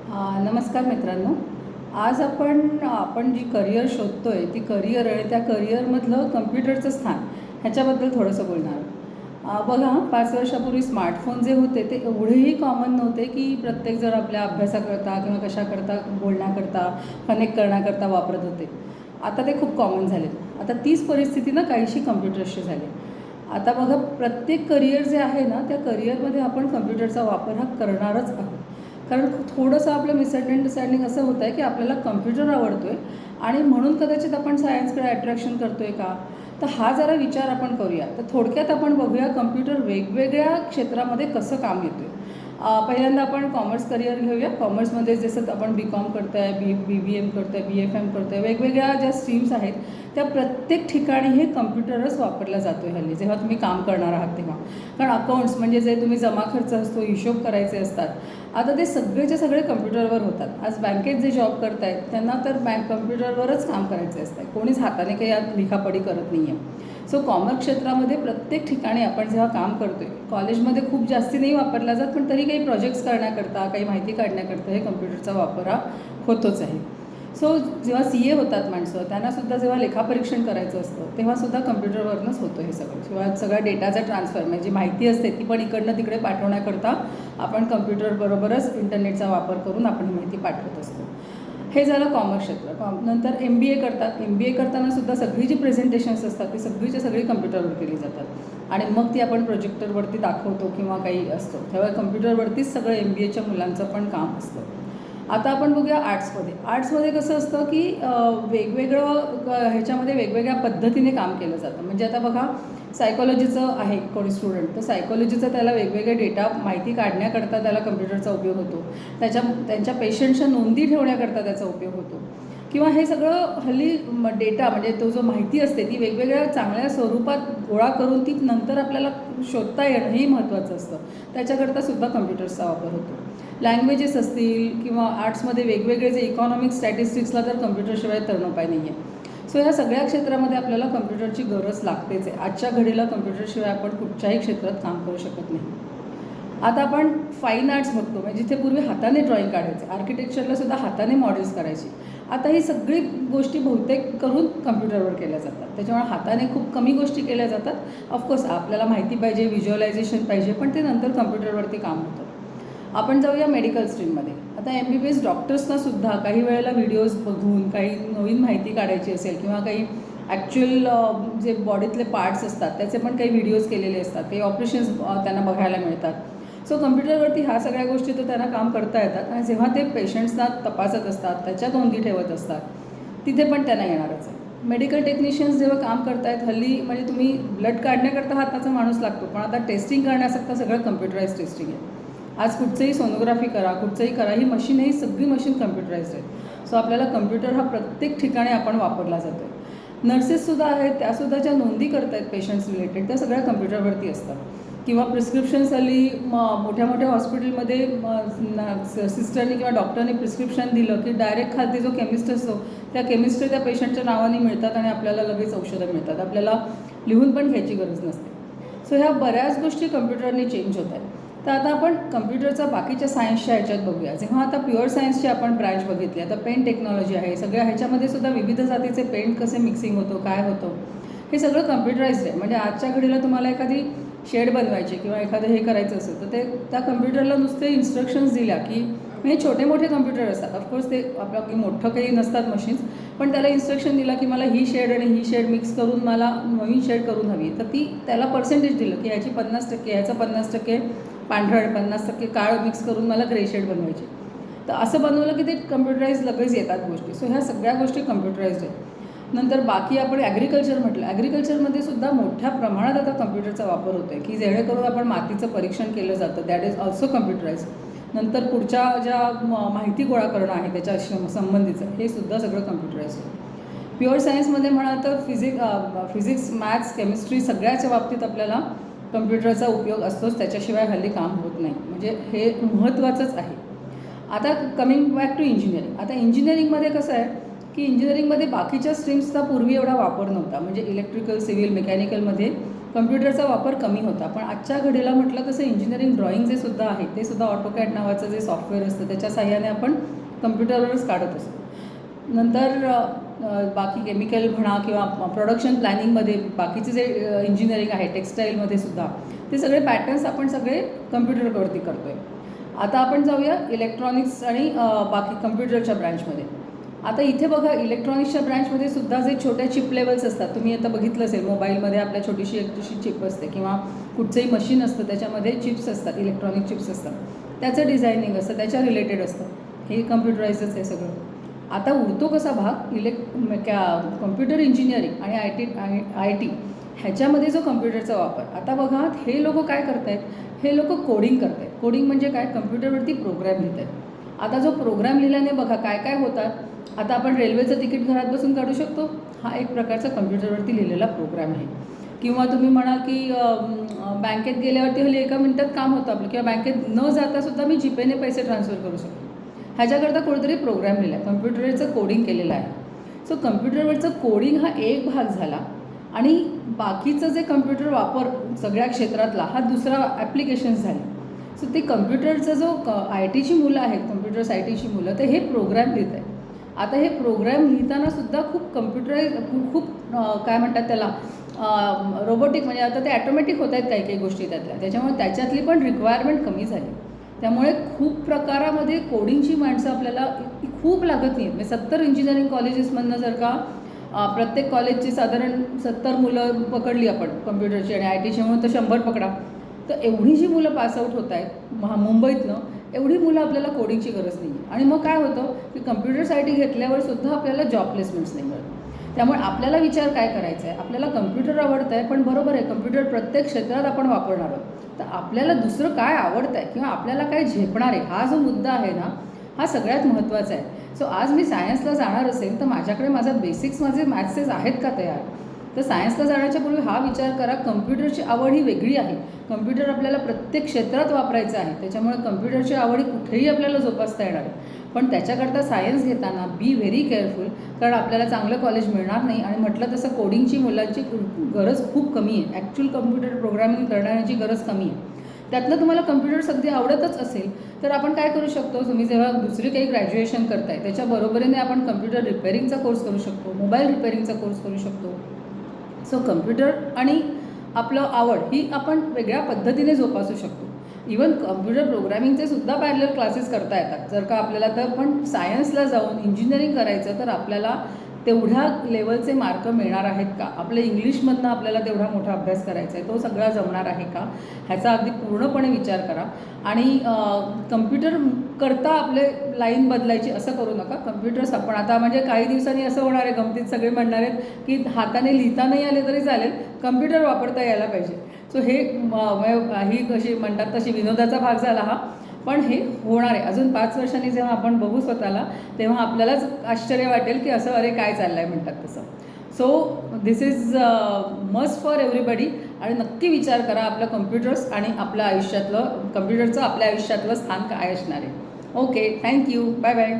नमस्कार मित्रांनो. आज आपण जी करिअर शोधतो आहे ती करिअर आणि त्या करिअरमधलं कम्प्युटरचं स्थान ह्याच्याबद्दल थोडंसं बोलणार आहोत. बघा, 5 वर्षापूर्वी स्मार्टफोन जे होते ते एवढेही कॉमन नव्हते की प्रत्येकजण आपल्या अभ्यासाकरता किंवा कशाकरता बोलण्याकरता कनेक्ट करण्याकरता वापरत होते. आता ते खूप कॉमन झाले. आता तीच परिस्थिती ना काहीशी कम्प्युटर्सची झाली. आता बघा, प्रत्येक करिअर जे आहे ना त्या करिअरमध्ये आपण कम्प्युटरचा वापर हा करणारच आहोत. कारण थोडंसं आपलं मिसअंडरस्टँडिंग असं होतं आहे की आपल्याला कम्प्युटर आवडतो आहे आणि म्हणून कदाचित आपण सायन्सकडे अट्रॅक्शन करतो आहे का. तर हा जरा विचार आपण करूया. तर थोडक्यात आपण बघूया कम्प्युटर वेगवेगळ्या क्षेत्रामध्ये कसं काम येतो आहे. पहिल्यांदा आपण कॉमर्स करिअर घेऊया. कॉमर्समध्ये जसं आपण BCom करतो आहे, BBM करतो आहे, BFM करतो आहे, वेगवेगळ्या ज्या स्ट्रीम्स आहेत त्या प्रत्येक ठिकाणी हे कम्प्युटरच वापरला जातो आहे हल्ली, जेव्हा तुम्ही काम करणार आहात तेव्हा. कारण अकाउंट्स म्हणजे जे तुम्ही जमा खर्च असतो, हिशोब करायचे असतात, आता ते सगळेचे सगळे कम्प्युटरवर होतात. आज बँकेत जे जॉब करत आहेत त्यांना तर कम्प्युटरवरच काम करायचे असतं. कोणीच हाताने काही यात लिखापडी करत नाही आहे. सो कॉमर्स क्षेत्रामध्ये प्रत्येक ठिकाणी आपण जेव्हा काम करतो आहे, कॉलेजमध्ये खूप जास्ती नाही वापरला जात, पण तरी काही प्रोजेक्ट्स करण्याकरता, काही माहिती काढण्याकरता हे कम्प्युटरचा वापर हा होतोच आहे. सो जेव्हा CA होतात माणसं, त्यांनासुद्धा जेव्हा लेखापरीक्षण करायचं असतं तेव्हासुद्धा कम्प्युटरवरूनच होतं हे सगळं. किंवा सगळ्या डेटाचा ट्रान्सफर म्हणजे जी माहिती असते ती पण इकडनं तिकडे पाठवण्याकरता आपण कम्प्युटरबरोबरच इंटरनेटचा वापर करून आपण ही माहिती पाठवत असतो. हे झालं कॉमर्स क्षेत्र. नंतर MBA करतात. MBA करतानासुद्धा सगळी जी प्रेझेंटेशन्स असतात ती सगळीच्या सगळी कम्प्युटरवर केली जातात आणि मग ती आपण प्रोजेक्टरवरती दाखवतो किंवा काही असतो तेव्हा कम्प्युटरवरतीच सगळं MBAच्या मुलांचं पण काम असतं. आता आपण बघूया आर्ट्समध्ये कसं असतं की वेगवेगळं ह्याच्यामध्ये वेगवेगळ्या पद्धतीने काम केलं जातं. म्हणजे आता बघा, सायकॉलॉजीचं आहे कोणी स्टुडंट, तर सायकॉलॉजीचं त्याला वेगवेगळे डेटा माहिती काढण्याकरता त्याला कम्प्युटरचा उपयोग होतो. त्यांच्या पेशंटच्या नोंदी ठेवण्याकरता त्याचा उपयोग होतो. किंवा हे सगळं हल्ली डेटा म्हणजे तो जो माहिती असते ती वेगवेगळ्या चांगल्या स्वरूपात गोळा करून ती नंतर आपल्याला शोधता येणं हेही महत्त्वाचं असतं. त्याच्याकरता सुद्धा कम्प्युटर्सचा वापर होतो. लँग्वेजेस असतील किंवा आर्ट्समध्ये वेगवेगळे जे इकॉनॉमिक स्टॅटिस्टिक्सला तर कम्प्युटरशिवाय तरणोपाय नाही आहे. सो ह्या सगळ्या क्षेत्रामध्ये आपल्याला कम्प्युटरची गरज लागतेच आहे. आजच्या घडीला कम्प्युटरशिवाय आपण कुठच्याही क्षेत्रात काम करू शकत नाही. आता आपण फाईन आर्ट्स बघतो, म्हणजे जिथे पूर्वी हाताने ड्रॉइंग काढायचे, आर्किटेक्चरलासुद्धा हाताने मॉडेल्स करायची. आता ही सगळी गोष्टी बहुतेक करून कम्प्युटरवर केल्या जातात. त्याच्यामुळे हाताने खूप कमी गोष्टी केल्या जातात. ऑफकोर्स आपल्याला माहिती पाहिजे, व्हिज्युअलायझेशन पाहिजे, पण ते नंतर कम्प्युटरवरती काम होतं. आपण जाऊया मेडिकल स्ट्रीममध्ये. आता MBBS डॉक्टर्सनासुद्धा काही वेळेला व्हिडिओज बघून काही नवीन माहिती काढायची असेल किंवा काही ॲक्च्युअल जे बॉडीतले पार्ट्स असतात त्याचे पण काही व्हिडिओज केलेले असतात, काही ऑपरेशन्स त्यांना बघायला मिळतात. सो कम्प्युटरवरती ह्या सगळ्या गोष्टी तर त्यांना काम करता येतात आणि जेव्हा ते पेशंट्सना तपासत असतात, त्याच्या नोंदी ठेवत असतात, तिथे पण त्यांना येणारच आहे. मेडिकल टेक्निशियन्स जेव्हा काम करतायत हल्ली, म्हणजे तुम्ही ब्लड काढण्याकरता हाताचा माणूस लागतो, पण आता टेस्टिंग करण्यासाठी सगळं कम्प्युटराईज टेस्टिंग आहे. आज कुठचंही सोनोग्राफी करा, कुठचंही करा, ही मशीन, ही सगळी मशीन कम्प्युटराईज आहे. सो आपल्याला कम्प्युटर हा प्रत्येक ठिकाणी आपण वापरला जातो आहे. नर्सेससुद्धा आहेत, त्यासुद्धा ज्या नोंदी करत आहेत पेशंट्स रिलेटेड त्या सगळ्या कम्प्युटरवरती असतात. किंवा प्रिस्क्रिप्शन्स हल्ली मोठ्या मोठ्या हॉस्पिटलमध्ये सिस्टरनी किंवा डॉक्टरने प्रिस्क्रिप्शन दिलं की डायरेक्ट खालती जो केमिस्ट असतो त्या केमिस्ट्री त्या पेशंटच्या नावाने मिळतात आणि आपल्याला लगेच औषधं मिळतात. आपल्याला लिहून पण घ्यायची गरज नसते. सो ह्या बऱ्याच गोष्टी कम्प्युटरने चेंज होत आहेत. तर आता आपण कम्प्युटरचा बाकीच्या सायन्सच्या ह्याच्यात बघूया. जेव्हा आता प्युअर सायन्सची आपण ब्रँच बघितली, आता पेंट टेक्नॉलॉजी आहे, सगळ्या ह्याच्यामध्ये सुद्धा विविध जातीचे पेंट कसे मिक्सिंग होतं, काय होतं, हे सगळं कम्प्युटराईज्ड आहे. म्हणजे आजच्या घडीला तुम्हाला एखादी शेड बनवायची किंवा एखादं हे करायचं असेल तर ते त्या कम्प्युटरला नुसते इन्स्ट्रक्शन्स दिल्या की, म्हणजे छोटे मोठे कम्प्युटर असतात, ऑफकोर्स ते आपलं मोठं काही नसतात मशीन्स, पण त्याला इन्स्ट्रक्शन दिला की मला ही शेड आणि ही शेड मिक्स करून मला नवीन शेड करून हवी, तर ती त्याला पर्सेंटेज दिलं की ह्याची 50%, ह्याचं 50% पांढरं, 50% काळं मिक्स करून मला ग्रे शेड बनवायची. तर असं बनवलं की ते कम्प्युटराईज लगेच येतात गोष्टी. सो ह्या सगळ्या गोष्टी कम्प्युटराईज्ड आहेत. नंतर बाकी आपण ॲग्रिकल्चर म्हटलं, ॲग्रिकल्चरमध्ये सुद्धा मोठ्या प्रमाणात आता कम्प्युटरचा वापर होतो आहे की जेणेकरून आपण मातीचं परीक्षण केलं जातं, दॅट इज ऑल्सो कम्प्युटराईज. नंतर पुढच्या ज्या माहिती गोळा करणं आहे त्याच्या संबंधीचं हे सुद्धा सगळं कम्प्युटराईज आहे. प्युअर सायन्समध्ये म्हणाल तर फिजिक्स, मॅथ्स, केमिस्ट्री सगळ्याच्या बाबतीत आपल्याला कम्प्युटरचा उपयोग असतोच, त्याच्याशिवाय हल्ली काम होत नाही. म्हणजे हे महत्त्वाचंच आहे. आता कमिंग बॅक टू इंजिनिअरिंग. आता इंजिनिअरिंगमध्ये कसं आहे की इंजिनिअरिंगमध्ये बाकीच्या स्ट्रीम्सचा पूर्वी एवढा वापर नव्हता. म्हणजे इलेक्ट्रिकल, सिव्हिल, मेकॅनिकलमध्ये कम्प्युटरचा वापर कमी होता. पण आजच्या घडीला म्हटलं तसं इंजिनिअरिंग ड्रॉइंग जे सुद्धा आहे ते सुद्धा ऑटोकॅड नावाचं जे सॉफ्टवेअर असतं त्याच्या साहाय्याने आपण कम्प्युटरवरच काढत असतो. नंतर बाकी केमिकल म्हणा किंवा प्रोडक्शन प्लॅनिंगमध्ये बाकीचे जे इंजिनिअरिंग आहे टेक्स्टाईलमध्ये सुद्धा ते सगळे पॅटर्न्स आपण सगळे कम्प्युटरवरती करतो आहे. आता आपण जाऊया इलेक्ट्रॉनिक्स आणि बाकी कम्प्युटरच्या ब्रँचमध्ये. आता इथे बघा इलेक्ट्रॉनिक्सच्या ब्रँचमध्ये सुद्धा जे छोट्या चिप लेवल्स असतात, तुम्ही आता बघितलं असेल मोबाईलमध्ये आपल्या छोटीशी चिप असते किंवा कुठचंही मशीन असतं त्याच्यामध्ये चिप्स असतात, इलेक्ट्रॉनिक चिप्स असतात, त्याचं डिझायनिंग असतं, त्याच्या रिलेटेड असतं. हे कम्प्युटराईजच आहे सगळं. आता उरतो कसा भाग कम्प्युटर इंजिनिअरिंग आणि आय टी ह्याच्यामध्ये जो कम्प्युटरचा वापर. आता बघा हे लोक काय करत आहेत, हे लोक कोडिंग करत आहेत. कोडिंग म्हणजे काय, कम्प्युटरवरती प्रोग्रॅम लिहित आहेत. आता जो प्रोग्रॅम लिहिल्याने बघा काय काय होतात. आता आपण रेल्वेचं तिकीट घरात बसून काढू शकतो, हा एक प्रकारचा कम्प्युटरवरती लिहिलेला प्रोग्रॅम आहे. किंवा तुम्ही म्हणाल की बँकेत गेल्यावरती हल्ली 1 मिनिटात काम होतं आपलं, किंवा बँकेत न जातासुद्धा मी जीपेने पैसे ट्रान्सफर करू शकतो. ह्याच्याकरता कोणीतरी प्रोग्रॅम लिहिला आहे, कम्प्युटरचं कोडिंग केलेलं आहे. सो कम्प्युटरवरचं कोडिंग हा एक भाग झाला आणि बाकीचं जे कम्प्युटर वापर सगळ्या क्षेत्रातला हा दुसरा ॲप्लिकेशन्स झाले. सो ते कम्प्युटरचा जो आय टीची मुलं आहेत, कम्प्युटर्स आय टीची मुलं, तर हे प्रोग्रॅम लिहित आहेत. आता हे प्रोग्रॅम लिहितानासुद्धा खूप खूप काय म्हणतात त्याला रोबोटिक, म्हणजे आता ते ॲटोमॅटिक होत आहेत काही काही गोष्टी त्याच्यामुळे त्याच्यातली पण रिक्वायरमेंट कमी झाली. त्यामुळे खूप प्रकारामध्ये कोडिंगची माणसं आपल्याला खूप लागत नाहीत. म्हणजे 70 इंजिनिअरिंग कॉलेजेसमधनं जर का प्रत्येक कॉलेजची साधारण 70 मुलं पकडली आपण कम्प्युटरची आणि आय टीची म्हणून तर 100 पकडा, तर एवढी जी मुलं पासआउट होत आहेत मुंबईतनं, एवढी मुलं आपल्याला कोडिंगची गरज नाही आहे. आणि मग काय होतं की कम्प्युटरसाठी घेतल्यावर सुद्धा आपल्याला जॉब प्लेसमेंट्स नाही मिळत. त्यामुळे आपल्याला विचार काय करायचा आहे, आपल्याला कम्प्युटर आवडतं आहे, पण बरोबर आहे कम्प्युटर प्रत्येक क्षेत्रात आपण वापरणार आहोत, तर आपल्याला दुसरं काय आवडतं आहे किंवा आपल्याला काय झेपणार आहे, हा जो मुद्दा आहे ना, हा सगळ्यात महत्त्वाचा आहे. सो आज मी सायन्सला जाणार असेल तर माझ्याकडे माझे मॅथ्सेस आहेत का तयार. तर सायन्सला जाण्याच्या पूर्वी हा विचार करा, कम्प्युटरची आवड ही वेगळी आहे. कम्प्युटर आपल्याला प्रत्येक क्षेत्रात वापरायचं आहे, त्याच्यामुळे कम्प्युटरची आवड ही कुठेही आपल्याला जोपासता येणार आहे. पण त्याच्याकरता सायन्स घेताना बी व्हेरी केअरफुल, कारण आपल्याला चांगलं कॉलेज मिळणार नाही. आणि म्हटलं तसं कोडिंगची मुलांची गरज खूप कमी आहे, ॲक्च्युअल कम्प्युटर प्रोग्रामिंग करण्याची गरज कमी आहे. त्यातनं तुम्हाला कम्प्युटर अगदी आवडतच असेल तर आपण काय करू शकतो, तुम्ही जेव्हा दुसरी काही ग्रॅज्युएशन करताय त्याच्या बरोबरीने आपण कम्प्युटर रिपेअरिंगचा कोर्स करू शकतो, मोबाईल रिपेअरिंगचा कोर्स करू शकतो. सो कम्प्युटर आणि आपलं आवड ही आपण वेगळ्या पद्धतीने जोपासू शकतो. इवन कम्प्युटर प्रोग्रॅमिंगचे सुद्धा पॅरलल क्लासेस करता येतात जर का आपल्याला. तर पण सायन्सला जाऊन इंजिनिअरिंग करायचं तर आपल्याला तेवढ्या लेवलचे मार्क मिळणार आहेत का, आपलं इंग्लिशमधनं आपल्याला तेवढा मोठा अभ्यास करायचा आहे, तो सगळा जमणार आहे का, ह्याचा अगदी पूर्णपणे विचार करा. आणि कम्प्युटर करता आपले लाईन बदलायची असं करू नका. कम्प्युटर्स आपण आता म्हणजे काही दिवसांनी असं होणार आहे, गमतीत सगळे म्हणणार आहेत की हाताने लिहिता नाही आले तरी चालेल, कम्प्युटर वापरता यायला पाहिजे. सो हे ही कशी म्हणतात तशी विनोदाचा भाग झाला हा, पण हे होणार आहे. अजून 5 वर्षांनी जेव्हा आपण बघू स्वतःला तेव्हा आपल्यालाच आश्चर्य वाटेल की असं अरे काय चाललं आहे म्हणतात तसं. So this is must for everybody. आणि नक्की विचार करा आपलं कम्प्युटर्स आणि आपल्या आयुष्यातलं कम्प्युटरचं आपल्या आयुष्यातलं स्थान काय असणार आहे. Okay, thank you, bye bye.